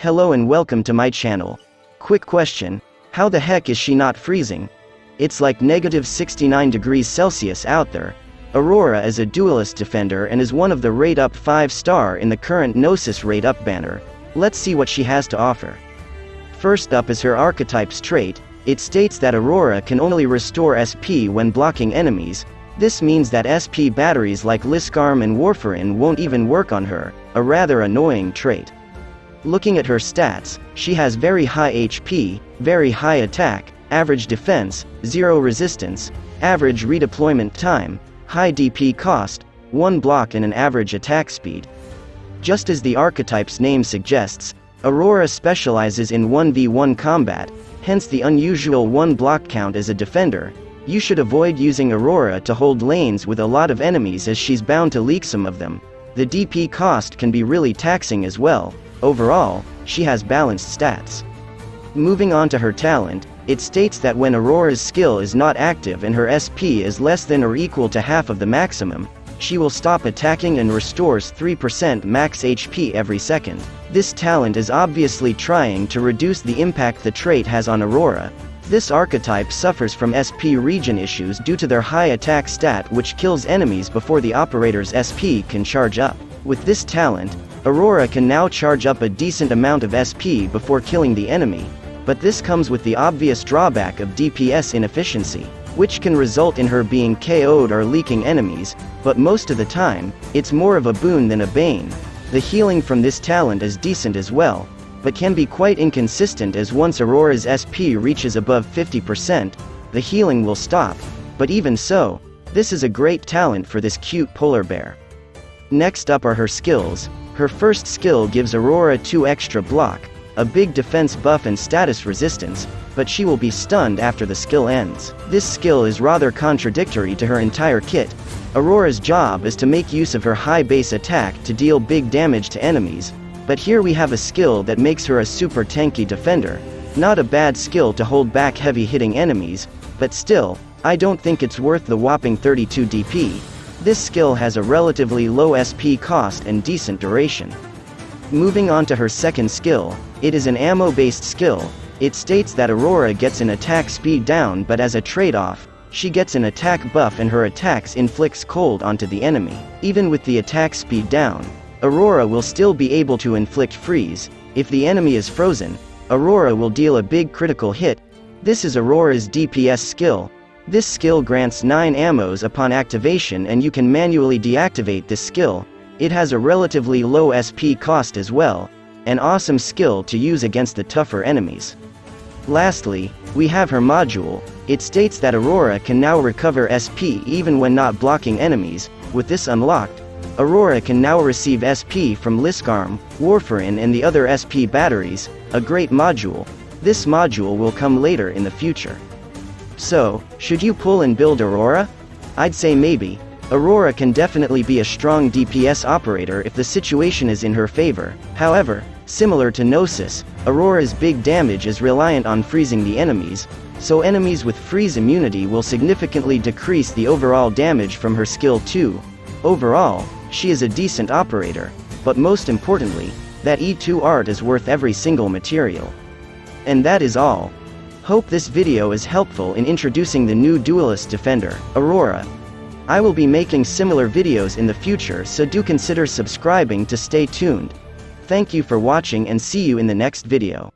Hello and welcome to my channel. Quick question, how the heck is she not freezing? It's like negative 69 degrees Celsius out there. Aurora is a duelist defender and is one of the rate up 5-star in the current Gnosis rate up banner. Let's see what she has to offer. First up is her archetype's trait. It states that Aurora can only restore SP when blocking enemies. This means that SP batteries like Liskarm and Warfarin won't even work on her, a rather annoying trait. Looking at her stats, she has very high HP, very high attack, average defense, 0 resistance, average redeployment time, high DP cost, 1 block and an average attack speed. Just as the archetype's name suggests, Aurora specializes in 1v1 combat, hence the unusual 1 block count as a defender. You should avoid using Aurora to hold lanes with a lot of enemies as she's bound to leak some of them. The DP cost can be really taxing as well. Overall, she has balanced stats. Moving on to her talent, it states that when Aurora's skill is not active and her SP is less than or equal to half of the maximum, she will stop attacking and restores 3% max HP every second. This talent is obviously trying to reduce the impact the trait has on Aurora. This archetype suffers from SP regen issues due to their high attack stat which kills enemies before the operator's SP can charge up. With this talent, Aurora can now charge up a decent amount of SP before killing the enemy, but this comes with the obvious drawback of DPS inefficiency, which can result in her being KO'd or leaking enemies, but most of the time, it's more of a boon than a bane. The healing from this talent is decent as well, but can be quite inconsistent as once Aurora's SP reaches above 50%, the healing will stop, but even so, this is a great talent for this cute polar bear. Next up are her skills. Her first skill gives Aurora 2 extra block, a big defense buff and status resistance, but she will be stunned after the skill ends. This skill is rather contradictory to her entire kit. Aurora's job is to make use of her high base attack to deal big damage to enemies, but here we have a skill that makes her a super tanky defender. Not a bad skill to hold back heavy hitting enemies, but still, I don't think it's worth the whopping 32 DP. This skill has a relatively low SP cost and decent duration. Moving on to her second skill, it is an ammo-based skill. It states that Aurora gets an attack speed down, but as a trade-off, she gets an attack buff and her attacks inflicts cold onto the enemy. Even with the attack speed down, Aurora will still be able to inflict freeze. If the enemy is frozen, Aurora will deal a big critical hit. This is Aurora's DPS skill. This skill grants 9 ammos upon activation and you can manually deactivate this skill. It has a relatively low SP cost as well, an awesome skill to use against the tougher enemies. Lastly, we have her module. It states that Aurora can now recover SP even when not blocking enemies. With this unlocked, Aurora can now receive SP from Liskarm, Warfarin and the other SP batteries, a great module. This module will come later in the future. So, should you pull and build Aurora? I'd say maybe. Aurora can definitely be a strong DPS operator if the situation is in her favor. However, similar to Gnosis, Aurora's big damage is reliant on freezing the enemies, so enemies with freeze immunity will significantly decrease the overall damage from her skill too. Overall, she is a decent operator, but most importantly, that E2 art is worth every single material. And that is all. Hope this video is helpful in introducing the new duelist defender, Aurora. I will be making similar videos in the future, so do consider subscribing to stay tuned. Thank you for watching and see you in the next video.